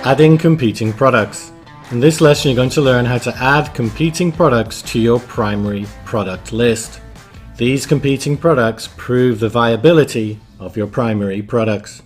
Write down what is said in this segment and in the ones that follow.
Adding competing products. In this lesson you're going to learn how to add competing products to your primary product list. These competing products prove the viability of your primary products.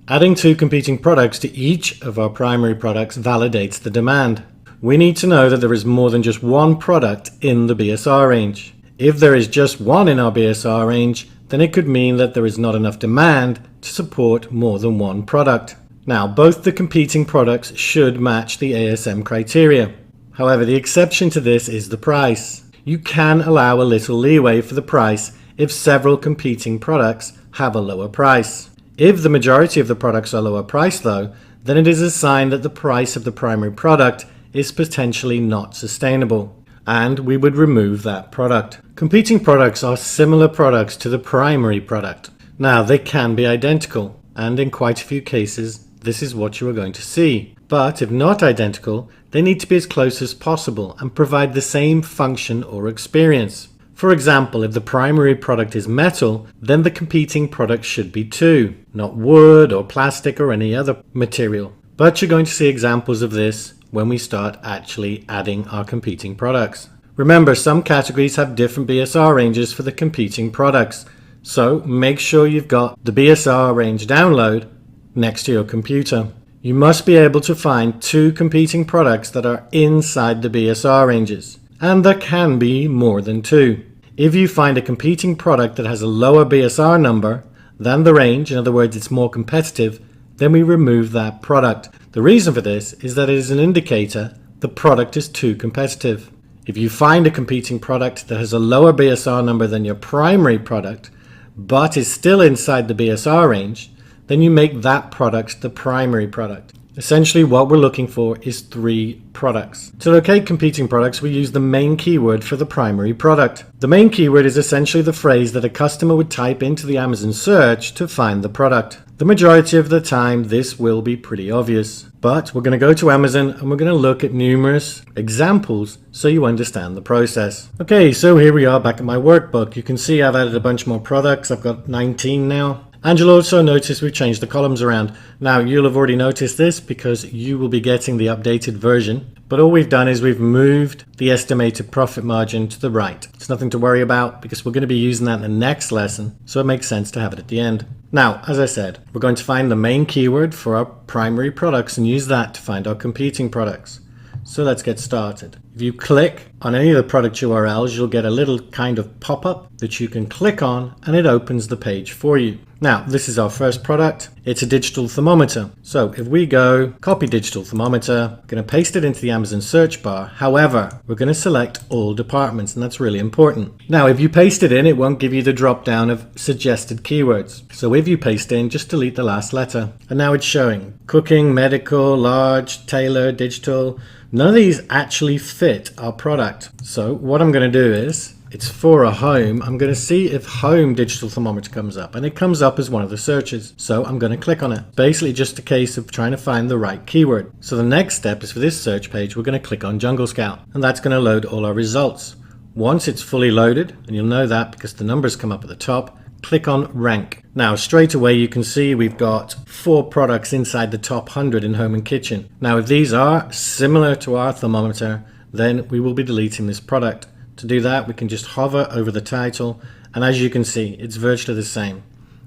Adding two competing products to each of our primary products validates the demand. We need to know that there is more than just one product in the BSR range. If there is just one in our BSR range, then it could mean that there is not enough demand to support more than one product. Now, both the competing products should match the ASM criteria. However, the exception to this is the price. You can allow a little leeway for the price if several competing products have a lower price. If the majority of the products are lower priced though, then it is a sign that the price of the primary product is potentially not sustainable, and we would remove that product. Competing products are similar products to the primary product. Now, they can be identical, and in quite a few cases, this is what you are going to see. But if not identical, they need to be as close as possible and provide the same function or experience. For example, if the primary product is metal, then the competing product should be too, not wood or plastic or any other material. But you're going to see examples of this when we start actually adding our competing products. Remember, some categories have different BSR ranges for the competing products, so make sure you've got the BSR range download next to your computer. You must be able to find two competing products that are inside the BSR ranges, and there can be more than two. If you find a competing product that has a lower BSR number than the range, in other words it's more competitive, then we remove that product. The reason for this is that it is an indicator the product is too competitive. If you find a competing product that has a lower BSR number than your primary product, but is still inside the BSR range, then you make that product the primary product. Essentially, what we're looking for is three products. To locate competing products, we use the main keyword for the primary product. The main keyword is essentially the phrase that a customer would type into the Amazon search to find the product. The majority of the time, this will be pretty obvious. But we're going to go to Amazon and we're going to look at numerous examples so you understand the process. Okay, so here we are back at my workbook. You can see I've added a bunch more products. I've got 19 now. And you'll also notice we've changed the columns around. Now, you'll have already noticed this because you will be getting the updated version. But all we've done is we've moved the estimated profit margin to the right. It's nothing to worry about because we're going to be using that in the next lesson, so it makes sense to have it at the end. Now, as I said, we're going to find the main keyword for our primary products and use that to find our competing products. So let's get started. If you click on any of the product URLs, you'll get a little kind of pop-up that you can click on and it opens the page for you. Now, this is our first product. It's a digital thermometer. So if we go copy digital thermometer, I'm going to paste it into the Amazon search bar. However, we're going to select all departments, and that's really important. Now, if you paste it in, it won't give you the drop down of suggested keywords. So if you paste in, just delete the last letter. And now it's showing cooking, medical, large, tailor, digital. None of these actually fit our product. So what I'm going to do is, it's for a home. I'm going to see if home digital thermometer comes up, and it comes up as one of the searches. So I'm going to click on it. Basically just a case of trying to find the right keyword. So the next step is for this search page, we're going to click on Jungle Scout, and that's going to load all our results. Once it's fully loaded, and you'll know that because the numbers come up at the top, click on rank. Now straight away you can see we've got 4 products inside the top 100 in home and kitchen. Now if these are similar to our thermometer, then we will be deleting this product. To do that, we can just hover over the title, and as you can see, it's virtually the same.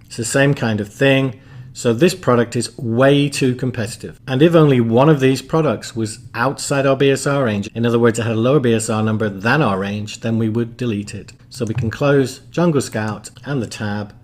It's the same kind of thing. So this product is way too competitive. And if only one of these products was outside our BSR range, in other words, it had a lower BSR number than our range, then we would delete it. So we can close Jungle Scout and the tab,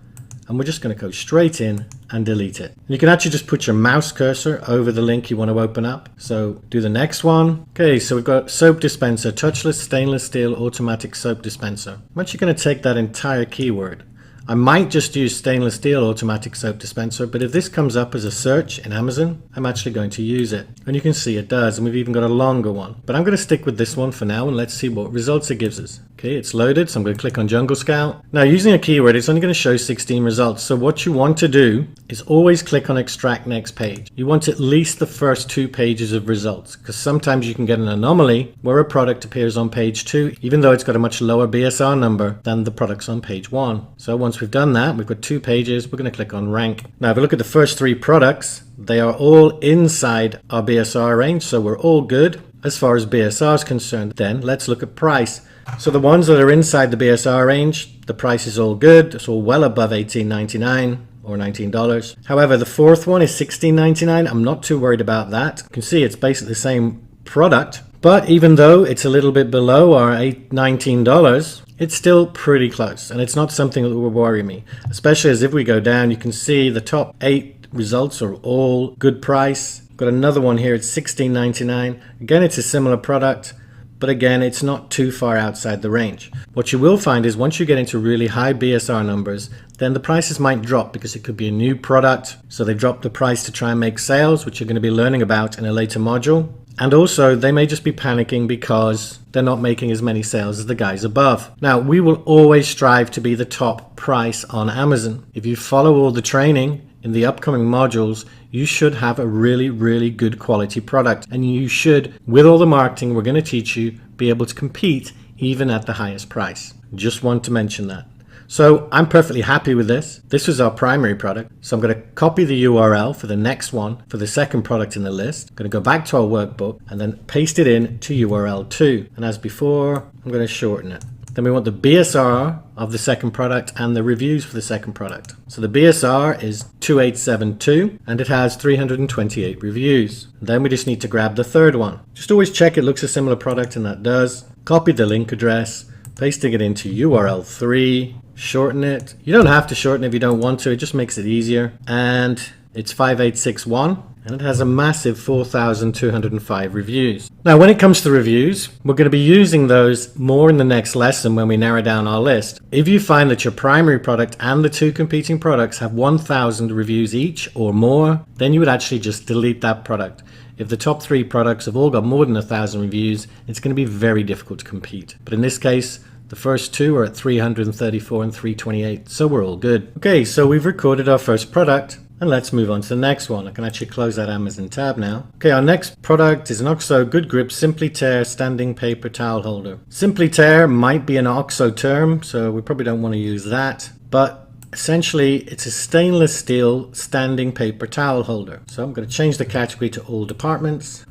and we're just going to go straight in and delete it. And you can actually just put your mouse cursor over the link you want to open up. So do the next one. Okay, so we've got soap dispenser, touchless stainless steel automatic soap dispenser. I'm actually going to take that entire keyword. I might just use stainless steel automatic soap dispenser, but if this comes up as a search in Amazon, I'm actually going to use it. And you can see it does, and we've even got a longer one. But I'm going to stick with this one for now, and let's see what results it gives us. Okay, it's loaded, so I'm going to click on Jungle Scout. Now, using a keyword, it's only going to show 16 results. So what you want to do is always click on Extract Next Page. You want at least the first 2 pages of results, because sometimes you can get an anomaly where a product appears on page 2, even though it's got a much lower BSR number than the products on page 1. So once we've done that, we've got 2 pages, we're going to click on Rank. Now, if we look at the first 3 products, they are all inside our BSR range, so we're all good as far as BSR is concerned. Then let's look at price. So the ones that are inside the BSR range, the price is all good. It's all well above $18.99 or $19. However, the 4th one is $16.99. I'm not too worried about that. You can see it's basically the same product, but even though it's a little bit below our $19, it's still pretty close, and it's not something that will worry me, especially as if we go down, you can see the top 8 results are all good price. Got another one here, it's $16.99. Again, it's a similar product, but again, it's not too far outside the range. What you will find is once you get into really high BSR numbers, then the prices might drop because it could be a new product. So they drop the price to try and make sales, which you're going to be learning about in a later module. And also, they may just be panicking because they're not making as many sales as the guys above. Now, we will always strive to be the top price on Amazon. If you follow all the training in the upcoming modules, you should have a really good quality product. And you should, with all the marketing we're going to teach you, be able to compete even at the highest price. Just want to mention that. So I'm perfectly happy with this. This was our primary product. So I'm going to copy the URL for the next one, for the second product in the list. I'm going to go back to our workbook and then paste it in to URL 2. And as before, I'm going to shorten it. Then we want the BSR of the second product and the reviews for the second product. So the BSR is 2872 and it has 328 reviews. Then we just need to grab the third one. Just always check it looks a similar product, and that does. Copy the link address, pasting it into URL 3, shorten it. You don't have to shorten it if you don't want to, it just makes it easier. And it's 5861. And it has a massive 4,205 reviews. Now, when it comes to reviews, we're going to be using those more in the next lesson when we narrow down our list. If you find that your primary product and the 2 competing products have 1,000 reviews each or more, then you would actually just delete that product. If the top 3 products have all got more than 1,000 reviews, it's going to be very difficult to compete. But in this case, the first 2 are at 334 and 328, so we're all good. Okay, so we've recorded our first product. And let's move on to the next one. I can actually close that Amazon tab now. Okay, our next product is an OXO Good Grip Simply Tear Standing Paper Towel Holder. Simply Tear might be an OXO term, so we probably don't want to use that. But essentially, it's a stainless steel standing paper towel holder. So I'm going to change the category to all departments.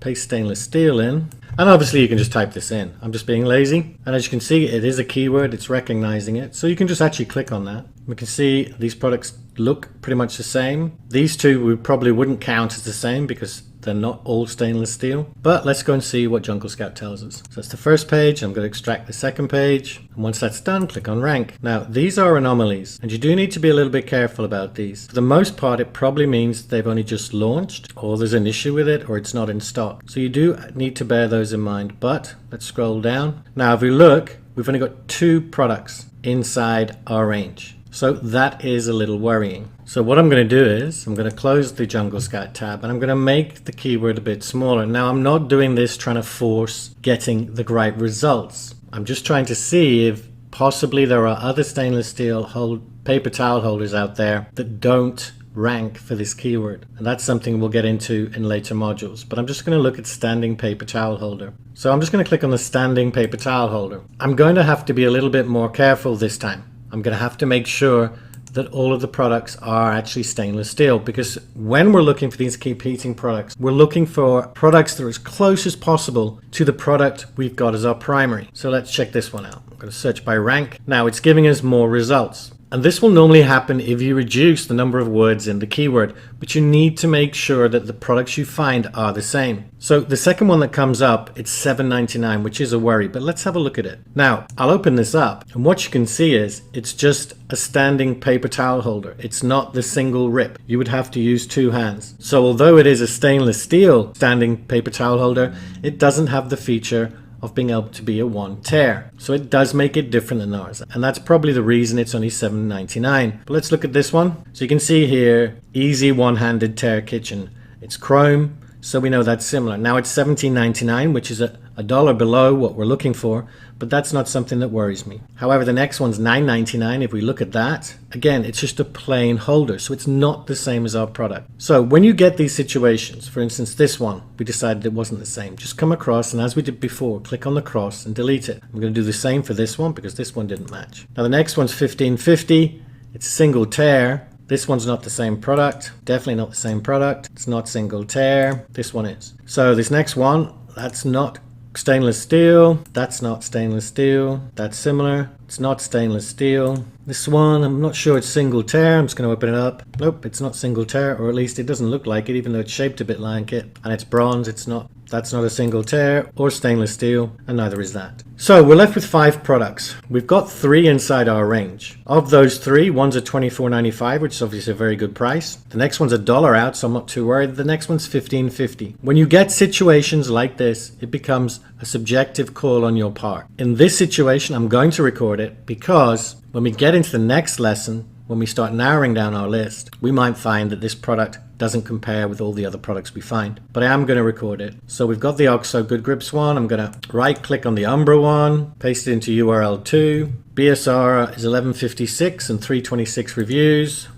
Paste stainless steel in. And obviously you can just type this in. I'm just being lazy. And as you can see, it is a keyword. It's recognizing it. So you can just actually click on that. We can see these products look pretty much the same. These 2 we probably wouldn't count as the same because they're not all stainless steel. But let's go and see what Jungle Scout tells us. So that's the first page. I'm going to extract the second page. And once that's done, click on Rank. Now, these are anomalies, and you do need to be a little bit careful about these. For the most part, it probably means they've only just launched, or there's an issue with it, or it's not in stock. So you do need to bear those in mind. But let's scroll down. Now, if we look, we've only got 2 products inside our range. So that is a little worrying. So what I'm going to do is I'm going to close the Jungle Scout tab and I'm going to make the keyword a bit smaller. Now, I'm not doing this trying to force getting the right results. I'm just trying to see if possibly there are other stainless steel paper towel holders out there that don't rank for this keyword. And that's something we'll get into in later modules. But I'm just going to look at standing paper towel holder. So I'm just going to click on the standing paper towel holder. I'm going to have to be a little bit more careful this time. I'm going to have to make sure that all of the products are actually stainless steel, because when we're looking for these competing products, we're looking for products that are as close as possible to the product we've got as our primary. So let's check this one out. I'm going to search by rank. Now it's giving us more results. And this will normally happen if you reduce the number of words in the keyword, but you need to make sure that the products you find are the same. So the second one that comes up, it's $7.99, which is a worry, but let's have a look at it. Now, I'll open this up, and what you can see is it's just a standing paper towel holder. It's not the single rip. You would have to use 2 hands. So although it is a stainless steel standing paper towel holder, it doesn't have the feature of being able to be a 1 tear. So it does make it different than ours. And that's probably the reason it's only $7.99. But let's look at this one. So you can see here, easy one-handed tear kitchen. It's chrome, so we know that's similar. Now it's $17.99, which is a $1 below what we're looking for, but that's not something that worries me. However, the next one's $9.99. If we look at that, again, it's just a plain holder, so it's not the same as our product. So when you get these situations, for instance, this one, we decided it wasn't the same. Just come across, and as we did before, click on the cross and delete it. I'm going to do the same for this one because this one didn't match. Now the next one's $15.50. It's a single tear. This one's not the same product. Definitely not the same product. It's not single tear. This one is. So this next one, that's not stainless steel. That's not stainless steel. That's similar. It's not stainless steel. This one, I'm not sure it's single tear. I'm just going to open it up. Nope, it's not single tear, or at least it doesn't look like it, even though it's shaped a bit like it. And it's bronze. It's not. That's not a single tear or stainless steel, and neither is that. So we're left with 5 products. We've got 3 inside our range. Of those 3, one's at $24.95, which is obviously a very good price. The next one's $1 out, so I'm not too worried. The next one's $15.50. When you get situations like this, it becomes a subjective call on your part. In this situation, I'm going to record it because when we get into the next lesson, when we start narrowing down our list, we might find that this product doesn't compare with all the other products we find. But I am going to record it. So we've got the OXO Good Grips one. I'm going to right click on the Umbra one, paste it into URL 2. BSR is 1156 and 326 reviews.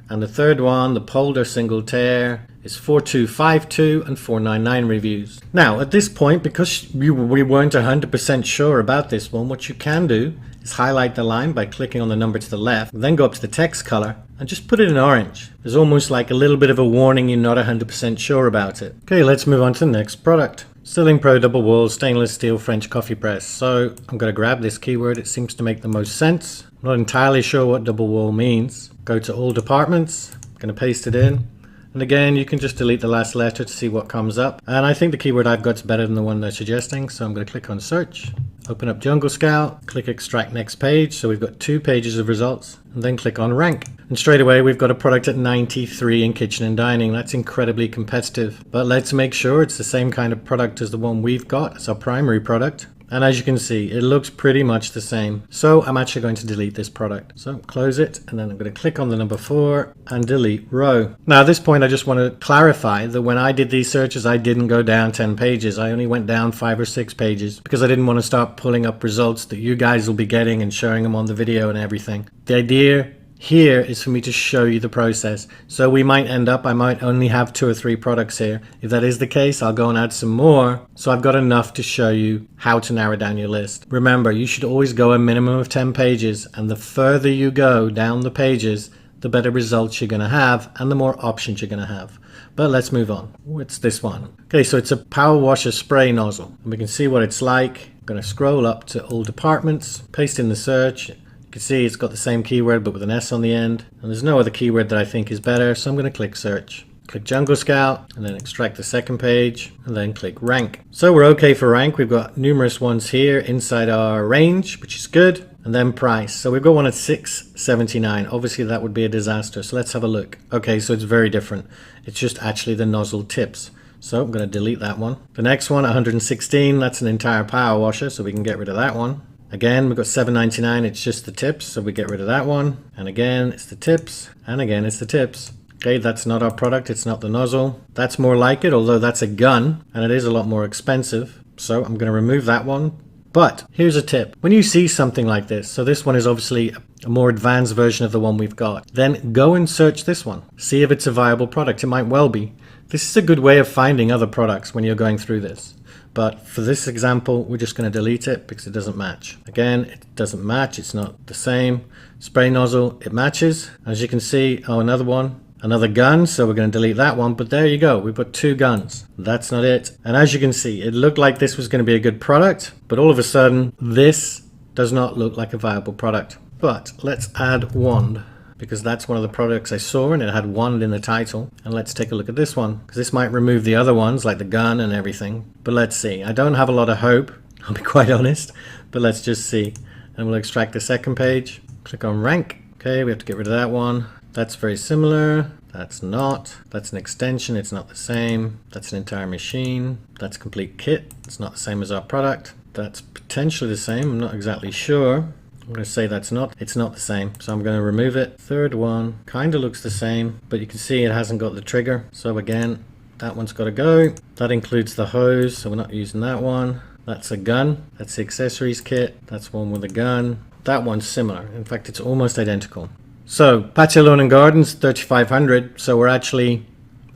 And the third one, the Polder Single Tear, is 4252 and 499 reviews. Now at this point, because we weren't 100% sure about this one, what you can do is highlight the line by clicking on the number to the left, then go up to the text color and just put it in orange. There's almost like a little bit of a warning you're not 100% sure about it. Okay, let's move on to the next product. Stirling Pro Double Wall Stainless Steel French Coffee Press. So I'm going to grab this keyword. It seems to make the most sense. I'm not entirely sure what double wall means. Go to all departments. I'm going to paste it in. And again, you can just delete the last letter to see what comes up. And I think the keyword I've got is better than the one they're suggesting. So I'm going to click on search, open up Jungle Scout, click extract next page. So we've got 2 pages of results, and then click on rank. And straight away, we've got a product at 93 in kitchen and dining. That's incredibly competitive. But let's make sure it's the same kind of product as the one we've got. It's our primary product. And as you can see, it looks pretty much the same. So I'm actually going to delete this product. So close it, and then I'm going to click on the number 4 and delete row. Now at this point, I just want to clarify that when I did these searches, I didn't go down 10 pages. I only went down 5 or 6 pages because I didn't want to start pulling up results that you guys will be getting and showing them on the video and everything. The idea here is for me to show you the process. So we might end up, I might only have 2 or 3 products here. If that is the case, I'll go and add some more. So I've got enough to show you how to narrow down your list. Remember, you should always go a minimum of 10 pages, and the further you go down the pages, the better results you're going to have and the more options you're going to have. But let's move on. What's this one? Okay, so it's a power washer spray nozzle, and we can see what it's like. I'm going to scroll up to all departments, paste in the search. You can see it's got the same keyword but with an S on the end, and there's no other keyword that I think is better, so I'm going to click search. Click Jungle Scout and then extract the second page and then click rank. So we're okay for rank. We've got numerous ones here inside our range, which is good, and then price. So we've got one at $6.79. Obviously that would be a disaster, so let's have a look. Okay, so it's very different. It's just actually the nozzle tips. So I'm going to delete that one. The next one, 116, that's an entire power washer, so we can get rid of that one. Again, we've got $7.99, it's just the tips, so we get rid of that one. And again, it's the tips, and again, it's the tips. Okay, that's not our product, it's not the nozzle. That's more like it, although that's a gun, and it is a lot more expensive. So I'm going to remove that one. But here's a tip. When you see something like this, so this one is obviously a more advanced version of the one we've got, then go and search this one. See if it's a viable product. It might well be. This is a good way of finding other products when you're going through this. But for this example, we're just going to delete it because it doesn't match. Again, it doesn't match. It's not the same. Spray nozzle, it matches. As you can see, oh, another one, another gun. So we're going to delete that one. But there you go. We've got 2 guns. That's not it. And as you can see, it looked like this was going to be a good product. But all of a sudden, this does not look like a viable product. But let's add wand, because that's one of the products I saw and it had wand in the title. And let's take a look at this one, because this might remove the other ones like the gun and everything. But let's see. I don't have a lot of hope, I'll be quite honest, but let's just see. And we'll extract the second page, click on rank. Okay, we have to get rid of that one. That's very similar. That's not. That's an extension, it's not the same. That's an entire machine. That's complete kit. It's not the same as our product. That's potentially the same, I'm not exactly sure. I'm going to say it's not the same, so I'm going to remove it. Third one kind of looks the same, but you can see it hasn't got the trigger. So again, That one's got to go. That includes the hose, so we're not using that one. That's a gun. That's the accessories kit. That's one with a gun. That one's similar. In fact, it's almost identical. So Patio Lawn and Gardens 3500. So we're actually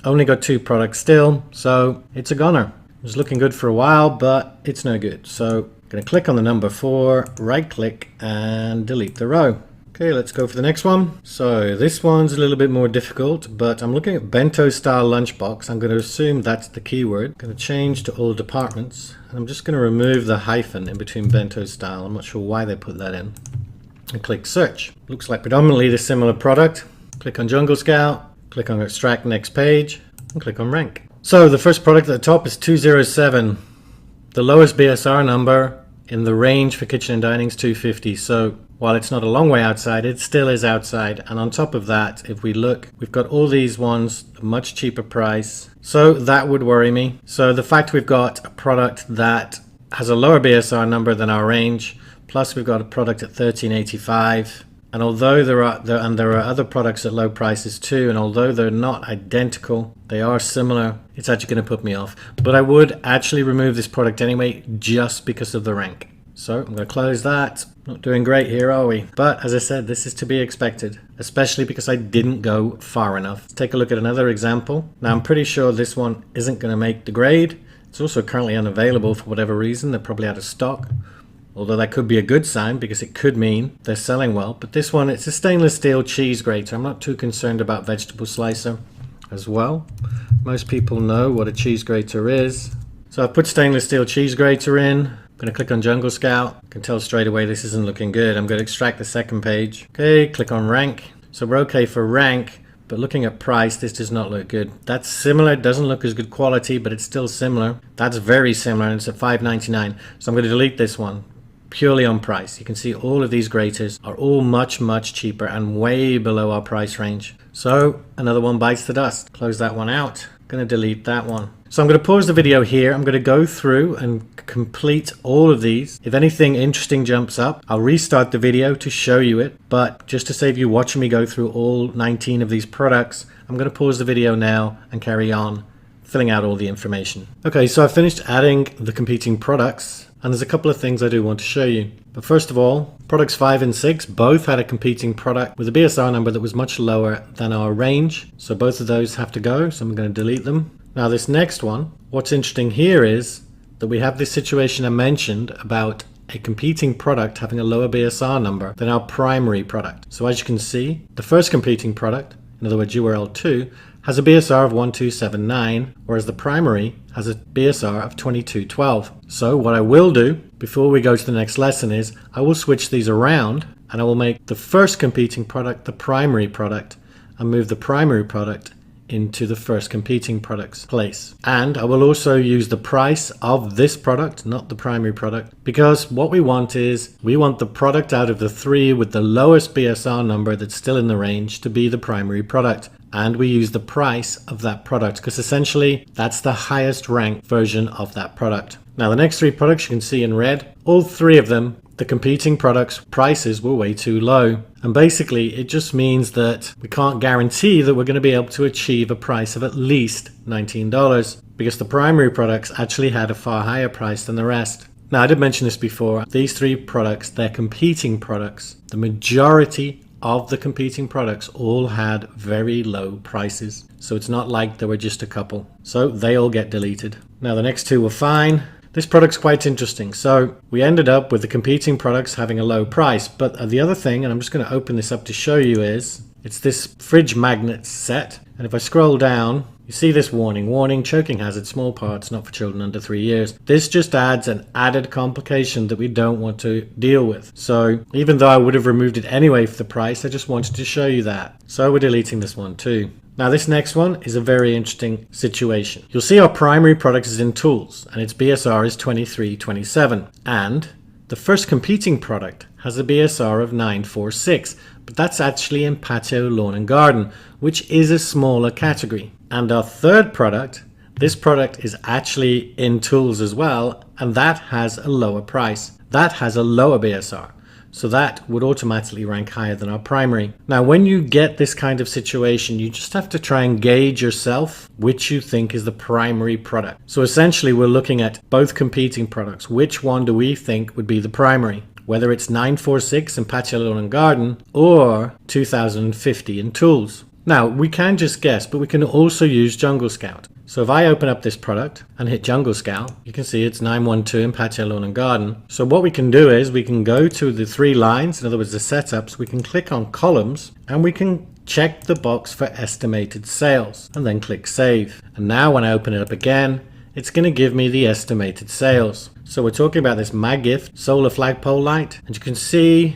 only got 2 products still. So it's a goner. It was looking good for a while, but it's no good. So I'm going to click on the number 4, right click and delete the row. Okay, let's go for the next one. So this one's a little bit more difficult, but I'm looking at bento style lunchbox. I'm going to assume that's the keyword. I'm going to change to all departments. And I'm just going to remove the hyphen in between bento style. I'm not sure why they put that in. And click search. Looks like predominantly the similar product. Click on Jungle Scout, click on extract next page, and click on rank. So the first product at the top is 207. The lowest BSR number in the range for kitchen and dining is 250. So while it's not a long way outside, it still is outside. And on top of that, if we look, we've got all these ones, a much cheaper price. So that would worry me. So the fact we've got a product that has a lower BSR number than our range, plus we've got a product at $13.85. And although there are other products at low prices too, and although they're not identical, they are similar, it's actually going to put me off. But I would actually remove this product anyway, just because of the rank. So I'm going to close that. Not doing great here, are we? But as I said, this is to be expected, especially because I didn't go far enough. Let's take a look at another example. Now I'm pretty sure this one isn't going to make the grade. It's also currently unavailable for whatever reason. They're probably out of stock. Although that could be a good sign because it could mean they're selling well. But this one, it's a stainless steel cheese grater. I'm not too concerned about vegetable slicer as well. Most people know what a cheese grater is. So I've put stainless steel cheese grater in. I'm going to click on Jungle Scout. I can tell straight away this isn't looking good. I'm going to extract the second page. Okay, click on rank. So we're okay for rank, but looking at price, this does not look good. That's similar. It doesn't look as good quality, but it's still similar. That's very similar, and it's at $5.99. So I'm going to delete this one. Purely on price. You can see all of these graters are all much cheaper and way below our price range. So another one bites the dust. Close that one out. I'm going to delete that one. So I'm going to pause the video here. I'm going to go through and complete all of these. If anything interesting jumps up, I'll restart the video to show you it. But just to save you watching me go through all 19 of these products, I'm going to pause the video now and carry on filling out all the information. Okay, so I've finished adding the competing products. And there's a couple of things I do want to show you. But first of all, products 5 and 6 both had a competing product with a BSR number that was much lower than our range. So both of those have to go. So I'm going to delete them. Now this next one, what's interesting here is that we have this situation I mentioned about a competing product having a lower BSR number than our primary product. So as you can see, the first competing product, in other words URL2, has a BSR of 1279, whereas the primary has a BSR of 2212. So what I will do before we go to the next lesson is I will switch these around and I will make the first competing product the primary product and move the primary product into the first competing product's place. And I will also use the price of this product, not the primary product, because what we want is we want the product out of the 3 with the lowest BSR number that's still in the range to be the primary product. And we use the price of that product because essentially that's the highest ranked version of that product. Now the next 3 products you can see in red, all 3 of them, the competing products prices were way too low. And basically it just means that we can't guarantee that we're going to be able to achieve a price of at least $19 because the primary products actually had a far higher price than the rest. Now I did mention this before, these 3 products, they're competing products. The majority of the competing products all had very low prices. So it's not like there were just a couple. So they all get deleted. Now the next 2 were fine. This product's quite interesting. So we ended up with the competing products having a low price. But the other thing, and I'm just going to open this up to show you, is it's this fridge magnet set. And if I scroll down, you see this warning, choking hazard, small parts, not for children under 3 years. This just adds an added complication that we don't want to deal with. So even though I would have removed it anyway for the price, I just wanted to show you that. So we're deleting this one too. Now this next one is a very interesting situation. You'll see our primary product is in tools and its BSR is 2327. And the first competing product has a BSR of 946. But that's actually in patio, lawn and garden, which is a smaller category. And our third product, this product is actually in tools as well, and that has a lower price. That has a lower BSR. So that would automatically rank higher than our primary. Now, when you get this kind of situation, you just have to try and gauge yourself which you think is the primary product. So essentially, we're looking at both competing products. Which one do we think would be the primary? Whether it's 946 in Patio Lawn and Garden or 2050 in Tools. Now, we can just guess, but we can also use Jungle Scout. So if I open up this product and hit Jungle Scout, you can see it's 912 in Patio Lawn and Garden. So what we can do is we can go to the 3 lines, in other words the setups, we can click on columns and we can check the box for estimated sales and then click save. And now when I open it up again, it's going to give me the estimated sales. So we're talking about this Magift solar flagpole light, and you can see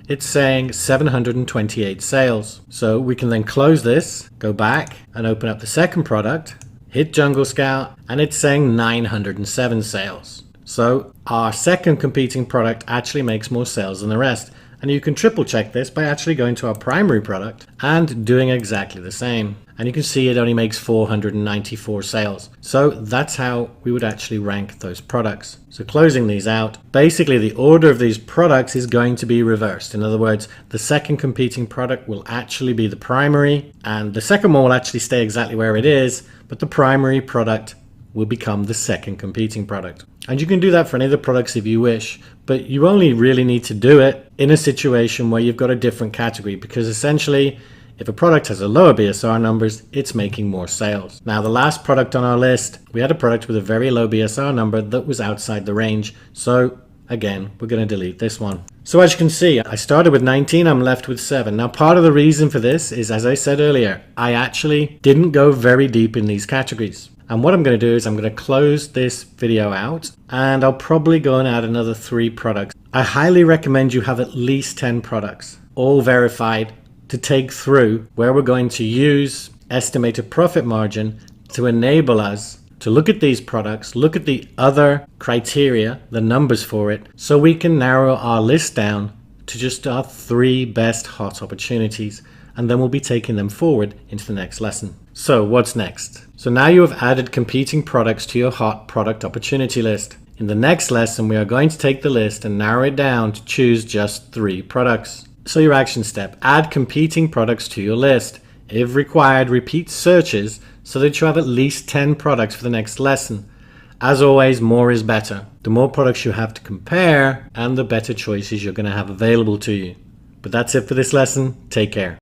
it's saying 728 sales. So we can then close this, go back and open up the second product, hit Jungle Scout, and it's saying 907 sales. So our second competing product actually makes more sales than the rest. And you can triple check this by actually going to our primary product and doing exactly the same. And you can see it only makes 494 sales. So that's how we would actually rank those products. So closing these out, basically the order of these products is going to be reversed. In other words, the second competing product will actually be the primary, and the second one will actually stay exactly where it is, but the primary product will become the second competing product. And you can do that for any of the products if you wish, but you only really need to do it in a situation where you've got a different category, because essentially if a product has a lower BSR numbers, it's making more sales. Now, the last product on our list, we had a product with a very low BSR number that was outside the range. So again, we're going to delete this one. So as you can see, I started with 19, I'm left with 7. Now, part of the reason for this is, as I said earlier, I actually didn't go very deep in these categories. And what I'm going to do is I'm going to close this video out, and I'll probably go and add another 3 products. I highly recommend you have at least 10 products, all verified, to take through, where we're going to use estimated profit margin to enable us to look at these products, look at the other criteria, the numbers for it, so we can narrow our list down to just our 3 best hot opportunities, and then we'll be taking them forward into the next lesson. So what's next? So now you have added competing products to your hot product opportunity list. In the next lesson, we are going to take the list and narrow it down to choose just 3 products. So your action step, add competing products to your list. If required, repeat searches so that you have at least 10 products for the next lesson. As always, more is better. The more products you have to compare, and the better choices you're going to have available to you. But that's it for this lesson. Take care.